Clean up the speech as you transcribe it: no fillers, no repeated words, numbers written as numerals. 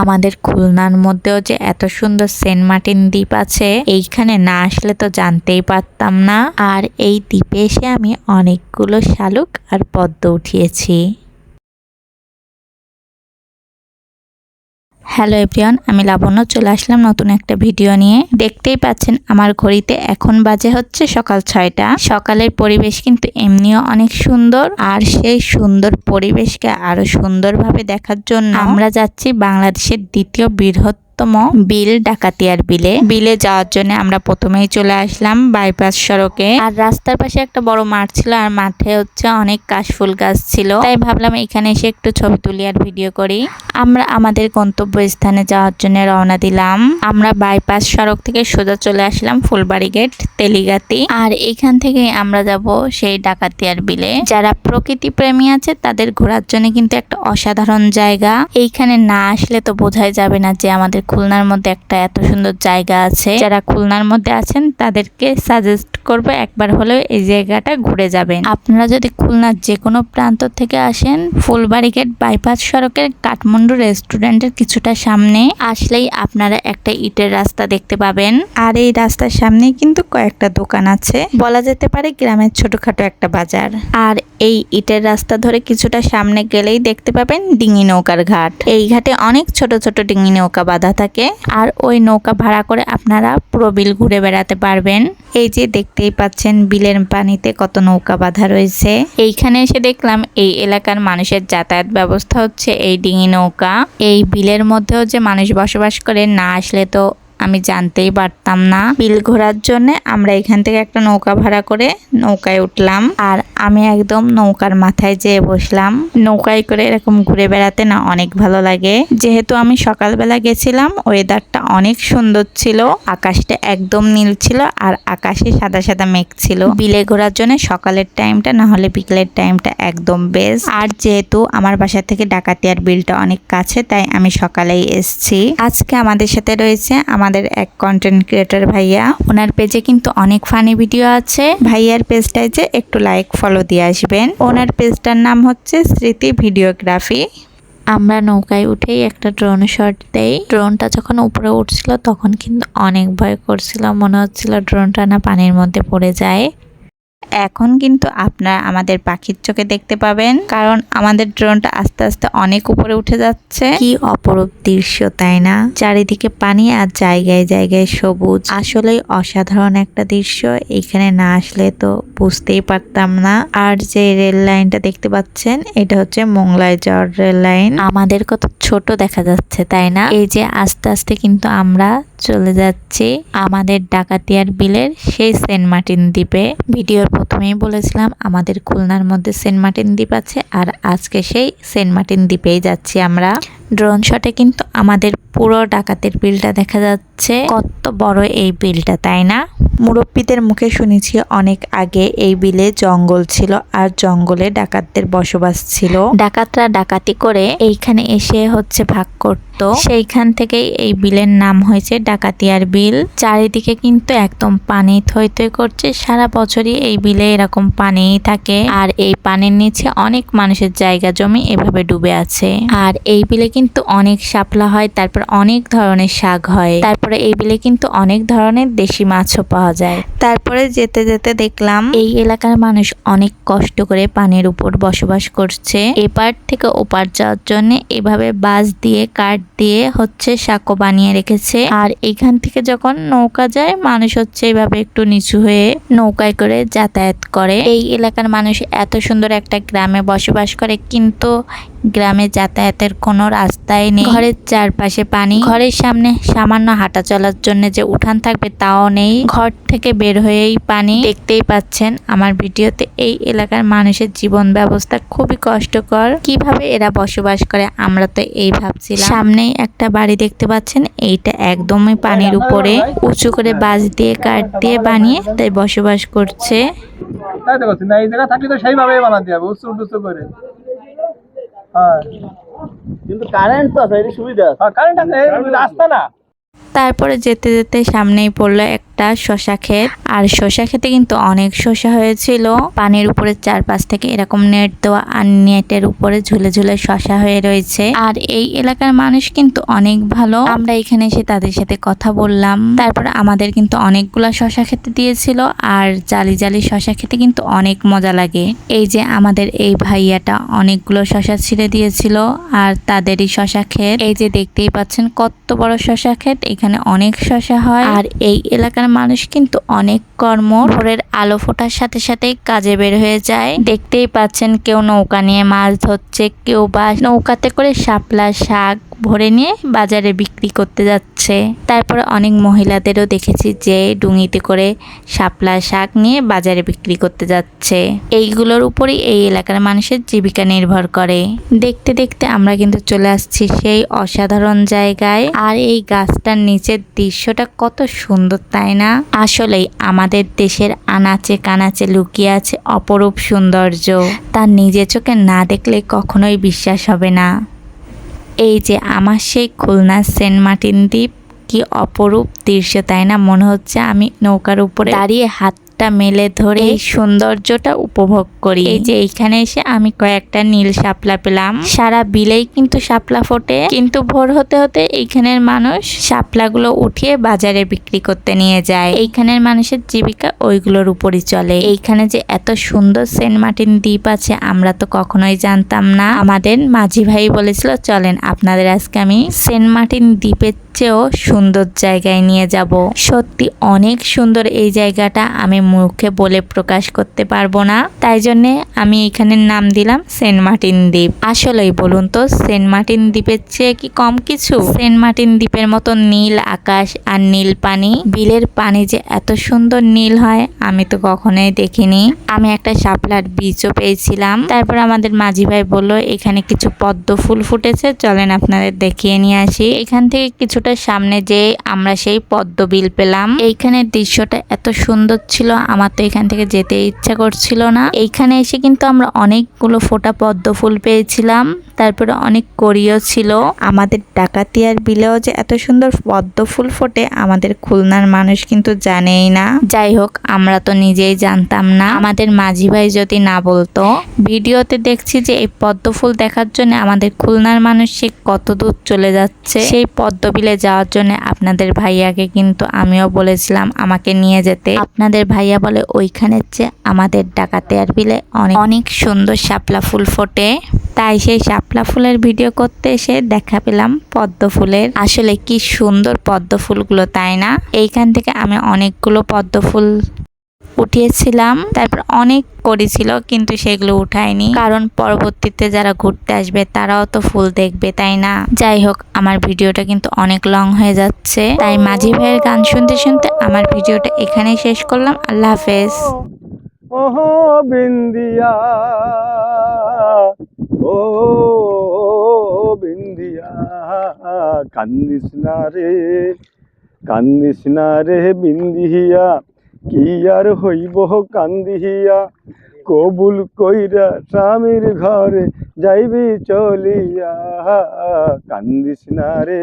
আমাদের খুলনার মধ্যেও যে এত সুন্দর সেন্ট মার্টিন দ্বীপ আছে, এইখানে না আসলে তো জানতেই পারতাম না। আর এই দ্বীপে এসে আমি অনেকগুলো শালুক আর পদ্ম উঠিয়েছি। হ্যালো এভরিওয়ান, আমি লাবণ্য চলে আসলাম নতুন একটা ভিডিও নিয়ে। দেখতেই পাচ্ছেন আমার ঘড়িতে এখন বাজে হচ্ছে সকাল 6টা। সকালের পরিবেশ কিন্তু এমনিও অনেক সুন্দর, আর সেই সুন্দর পরিবেশকে আরো সুন্দরভাবে দেখার জন্য আমরা যাচ্ছি বাংলাদেশের দ্বিতীয় বৃহত্তম বিল ডাকাতিয়ার বিলে যাওয়ার জন্য আমরা প্রথমেই চলে আসলাম বাইপাস সড়কে। আর রাস্তার পাশে একটা বড় মাঠ ছিল, আর মাঠে হচ্ছে অনেক কাশফুল গাছ ছিল, তাই ভাবলাম এখানে এসে একটু ছবি তুলি আর ভিডিও করি। আমরা আমাদের গন্তব্য স্থানে যাওয়ার জন্য রওনা দিলাম। আমরা বাইপাস সড়ক থেকে সোজা চলে আসলাম ফুলবাড়ি গেট তেলিগাতি, আর এখান থেকে আমরা যাব সেই ডাকাতিয়ার বিলে। যারা প্রকৃতি প্রেমী আছে তাদের ঘোরার জন্য কিন্তু একটা অসাধারণ জায়গা। এইখানে না আসলে তো বোঝাই যাবে না যে আমাদের খুলনার মধ্যে একটা এত সুন্দর জায়গা আছে। যারা খুলনার মধ্যে আছেন তাদেরকে সাজেস্ট করবো একবার হলেও এই জায়গাটা ঘুরে যাবেন। আপনারা যদি খুলনার যে কোনো প্রান্ত থেকে আসেন, ফুলবাড়ি গেট বাইপাস সড়কের কাঠমান্ডু রেস্টুরেন্টের কিছুটা সামনে আসলেই আপনারা একটা ইটের রাস্তা দেখতে পাবেন। আর এই রাস্তার সামনে কিন্তু কয়েকটা দোকান আছে, বলা যেতে পারে গ্রামের ছোটখাটো একটা বাজার। আর এই ইটের রাস্তা ধরে কিছুটা সামনে গেলেই দেখতে পাবেন ডিঙি নৌকার ঘাট। এই ঘাটে অনেক ছোট ছোট ডিঙি নৌকা বাঁধা থাকে, আর ওই নৌকা ভাড়া করে আপনারা পুরো বিল ঘুরে বেড়াতে পারবেন। এই যে দেখতেই পাচ্ছেন বিলের পানিতে কত নৌকা বাঁধা রয়েছে। এইখানে এসে দেখলাম এই এলাকার মানুষের যাতায়াত ব্যবস্থা হচ্ছে এই ডিঙি নৌকা। এই বিলের মধ্যেও যে মানুষ বসবাস করে, না আসলে তো আমি জানতেই পারতাম না। বিল ঘোরার জন্য আমরা এখান থেকে একটা নৌকা ভাড়া করে নৌকায় উঠলাম, আর আমি একদম নৌকার মাথায় যেয়ে বসলাম। নৌকায় করে এরকম ঘুরে বেড়াতে না অনেক ভালো লাগে। যেহেতু আমি সকালবেলা গেছিলাম, ওয়েদারটা অনেক সুন্দর ছিল, আকাশটা একদম নীল ছিল, আর আকাশে সাদা সাদা মেঘ ছিল। বিলে ঘোরার জন্য সকালের টাইমটা না হলে বিকেলের টাইমটা একদম বেস্ট। আর যেহেতু আমার বাসা থেকে ডাকাতিয়ার বিলটা অনেক কাছে, তাই আমি সকালেই এসেছি। আজকে আমাদের সাথে রয়েছে আমাদের এক কন্টেন্ট ক্রিয়েটর ভাইয়া। ওনার পেজে কিন্তু অনেক ফানি ভিডিও আছে। ভাইয়ার পেজটায় যে একটু লাইক ফলো দিয়ে আসবেন। ওনার পেজটার নাম হচ্ছে স্মৃতি ভিডিওগ্রাফি। আমরা নৌকায় উঠেই একটা ড্রোন শট দেই। ড্রোনটা যখন উপরে উঠছিল তখন কিন্তু অনেক ভয় করছিল, মনে হচ্ছিল ড্রোনটা না পানির মধ্যে পড়ে যায়। এখন কিন্তু আপনারা আমাদের পাখির চোখে দেখতে পাবেন, কারণ আমাদের ড্রোনটা আস্তে আস্তে অনেক উপরে উঠে যাচ্ছে। কি অপরূপ দৃশ্য, তাই না? চারিদিকে পানি আর জায়গায় জায়গায় সবুজ। আসলেই অসাধারণ একটা দৃশ্য। এখানে না আসলে তো বুঝতেই পারতাম না। আর যে রেল লাইনটা দেখতে পাচ্ছেন, এটা হচ্ছে মোংলায় যাওয়ার রেল লাইন। আমাদের কত ছোট দেখা যাচ্ছে, তাই না? এই যে আস্তে আস্তে কিন্তু আমরা চলে যাচ্ছি আমাদের ডাকাতিয়ার বিলের সেই সেন্ট মার্টিন দ্বীপে। ভিডিওর প্রথমেই বলেছিলাম আমাদের খুলনার মধ্যে সেন্ট মার্টিন দ্বীপ আছে, আর আজকে সেই সেন্ট মার্টিন দ্বীপেই যাচ্ছি আমরা। ড্রোন শটে কিন্তু আমাদের পুরো ডাকাতের বিলটা দেখা যাচ্ছে। কত বড় এই বিলটা, তাই না? মুরব্বীদের মুখে শুনেছি অনেক আগে এই বিলে জঙ্গল ছিল, আর জঙ্গলে ডাকাতদের বসবাস ছিল। ডাকাতরা ডাকাতি করে এইখানে এসে হচ্ছে ভাগ করত। সেইখান থেকেই এই বিলের নাম হয়েছে ডাকাতিয়ার বিল। চারিদিকে কিন্তু একদম পানি থই থই করছে। সারা বছরই এই বিলে এরকম পানি থাকে, আর এই পানির নিচে অনেক মানুষের জায়গা জমি এভাবে ডুবে আছে। আর এই বিলে কিন্তু অনেক শাপলা হয়, তারপর অনেক ধরনের শাক হয়। তারপরে এই বিলে কিন্তু অনেক ধরনের দেশি মাছও পাওয়া যায়। তারপরে যেতে যেতে দেখলাম এই এলাকার মানুষ অনেক কষ্ট করে পানির উপর বসবাস করছে। এপার থেকে ওপার যাওয়ার জন্য এভাবে বাঁশ দিয়ে কাঠ দিয়ে হচ্ছে সাঁকো বানিয়ে রেখেছে। আর এখান থেকে যখন নৌকা যায়, মানুষ হচ্ছে এভাবে একটু নিচু হয়ে নৌকায় করে যাতায়াত করে। এই এলাকার মানুষ এত সুন্দর একটা গ্রামে বসবাস করে, কিন্তু গ্রামে যাতায়াতের কোনো রাস্তাই নেই। ঘরের চারপাশে পানি, ঘরের সামনে সামান্য হাঁটা চলার জন্য যে উঠান থাকবে তাও নেই। ঘর থেকে বের হয়েই পানি। দেখতেই পাচ্ছেন আমার ভিডিওতে এই এলাকার মানুষের জীবন ব্যবস্থা খুবই কষ্টকর। কিভাবে এরা বসবাস করে আমরা তো এই ভাবছিলাম। সামনেই একটা বাড়ি দেখতে পাচ্ছেন, এইটা একদমই পানির উপরে, উঁচু করে বাঁশ দিয়ে কাঠ দিয়ে বানিয়ে তাই বসবাস করছে। তাই তো করছি না, এই জায়গা থাকলে তো সেইভাবে বানাতে হবে, উঁচু করে। কিন্তু কারেন্ট তো আছে, এই সুবিধা আছে। কারেন্ট আছে, রাস্তা না। তারপরে যেতে যেতে সামনেই পড়লো একটা একটা শসা ক্ষেত, আর শসা খেতে কিন্তু অনেক শসা হয়েছিল। পানির উপরে চারপাশ থেকে এরকম নেট দেওয়া, আর নেটের উপরে ঝুলে ঝুলে শসা হয়ে রয়েছে। আর এই এলাকার মানুষ কিন্তু অনেক ভালো। আমরা এখানে এসে তাদের সাথে কথা বললাম, তারপর আমাদের কিন্তু অনেকগুলা শসা খেতে দিয়েছিল। আর জালি জালি শসা খেতে কিন্তু অনেক মজা লাগে। এই যে আমাদের এই ভাইয়াটা অনেকগুলো শসা ছিঁড়ে দিয়েছিল, আর তাদেরই শসা ক্ষেত। এই যে দেখতেই পাচ্ছেন কত বড় শসা ক্ষেত, এখানে অনেক শসা হয়। আর এই এলাকার মানুষ কিন্তু অনেক কর্মঠ, ভোরের আলো ফোটার সাথে সাথে কাজে বের হয়ে যায়। দেখতেই পাচ্ছেন কেউ নৌকা নিয়ে মাছ ধরছে, কেউ বা নৌকাতে করে শাপলা শাক ভরে নিয়ে বাজারে বিক্রি করতে যাচ্ছে। তারপরে অনেক মহিলাদেরও দেখেছি যে ডুঙিতে করে শাপলা শাক নিয়ে বাজারে বিক্রি করতে যাচ্ছে। এইগুলোর উপরই এই এলাকার মানুষের জীবিকা নির্ভর করে। দেখতে দেখতে আমরা কিন্তু চলে আসছি সেই অসাধারণ জায়গায়। আর এই গাছটার নিচের দৃশ্যটা কত সুন্দর, তাই না? আসলেই আমাদের দেশের আনাচে কানাচে লুকিয়ে আছে অপরূপ সৌন্দর্য, তা নিজে চোখে না দেখলে কখনোই বিশ্বাস হবে না। এই যে আমার সেই খুলনার সেন্ট মার্টিন দ্বীপ, কি অপরূপ দৃশ্য, তাই না? মনে হচ্ছে আমি নৌকার উপরে দাঁড়িয়ে হাতটা মেলে ধরে এই সৌন্দর্যটা উপভোগ করি। এই যে এইখানে এসে আমি কয়েকটা নীল শাপলা পেলাম। সারা বিলেই কিন্তু শাপলা ফোটে, কিন্তু ভোর হতে হতে এইখানের মানুষ শাপলাগুলো উঠিয়ে বাজারে বিক্রি করতে নিয়ে যায়। এইখানের মানুষের জীবিকা ওইগুলোর উপরই চলে। এইখানে যে এত সুন্দর সেন্ট মার্টিন দ্বীপ আছে আমরা তো কখনোই জানতাম না। আমাদের মাঝি ভাই বলেছিল, চলেন আপনাদের আজকে আমি সেন্ট মার্টিন দ্বীপের চেয়েও সুন্দর জায়গায় নিয়ে যাব। সত্যি অনেক সুন্দর এই জায়গাটা, আমি মুখে বলে প্রকাশ করতে পারবো না। তাই জন্য আমি এখানের নাম দিলাম সেন্ট মার্টিন দ্বীপ। আসলেই বলুন তো, সেন্ট মার্টিন দ্বীপের চেয়ে কি কম কিছু? সেন্ট মার্টিন দ্বীপের মতো নীল আকাশ আর নীল পানি, বিলের পানি যে এত সুন্দর নীল হয় আমি তো কখনোই দেখিনি। আমি একটা শাপলার বীজও পেয়েছিলাম। তারপর আমাদের মাঝি ভাই বললো এখানে কিছু পদ্ম ফুল ফুটেছে, চলেন আপনাদের দেখিয়ে নিয়ে আসি। এখান থেকে কিছুটা সামনে যে আমরা সেই পদ্ম বিল পেলাম। এইখানের দৃশ্যটা এত সুন্দর ছিল, আমার তো এখান থেকে যেতে ইচ্ছা করছিল না। এইখানে এসে কিন্তু আমরা অনেকগুলো ফোটা পদ্ম ফুল পেয়েছিলাম, তারপরে অনেক কড়িও ছিল। আমাদের ডাকাতিয়ার বিলেও যে এত সুন্দর পদ্ম ফুল ফোটে আমাদের খুলনার মানুষ কিন্তু জানেই না। যাই হোক, আমরা তো নিজেই জানতাম না, আমাদের মাঝি ভাই যদি না বলতো। ভিডিওতে দেখছি যে এই পদ্ম ফুল দেখার জন্য আমাদের খুলনার মানুষ সে কত দূর চলে যাচ্ছে। সেই পদ্ম বিলে যাওয়ার জন্য আপনাদের ভাইয়াকে কিন্তু আমিও বলেছিলাম আমাকে নিয়ে যেতে। আপনাদের ভাইয়া বলে ওইখানের চেয়ে আমাদের ডাকাতিয়ার বিলে অনেক অনেক সুন্দর শাপলা ফুল ফোটে। তাই সেই শাপলা ফুলের ভিডিও করতে এসে দেখা পেলাম পদ্ম ফুলের। আসলে কি সুন্দর পদ্ম ফুলগুলো, তাই না? এইখান থেকে আমি অনেকগুলো পদ্ম ফুল উঠিয়েছিলাম। তারপর অনেক করেছিল কিন্তু সেগুলো উঠায়নি, কারণ পরবর্তীতে যারা ঘুরতে আসবে তারাও তো ফুল দেখবে, তাই না? যাই হোক, আমার ভিডিওটা কিন্তু অনেক লং হয়ে যাচ্ছে, তাই মাঝি ভাইয়ের গান শুনতে শুনতে আমার ভিডিওটা এখানেই শেষ করলাম। আল্লাহ হাফেজ। ওহো বিন্দিয়া, ও বিন্দিয়া, কান্দিস না রে বিন্দিয়া, কি আর হইব কান্দিয়া, কবুল কইরা স্বামীর ঘরে যাইবি চলিয়া, কান্দিস না রে।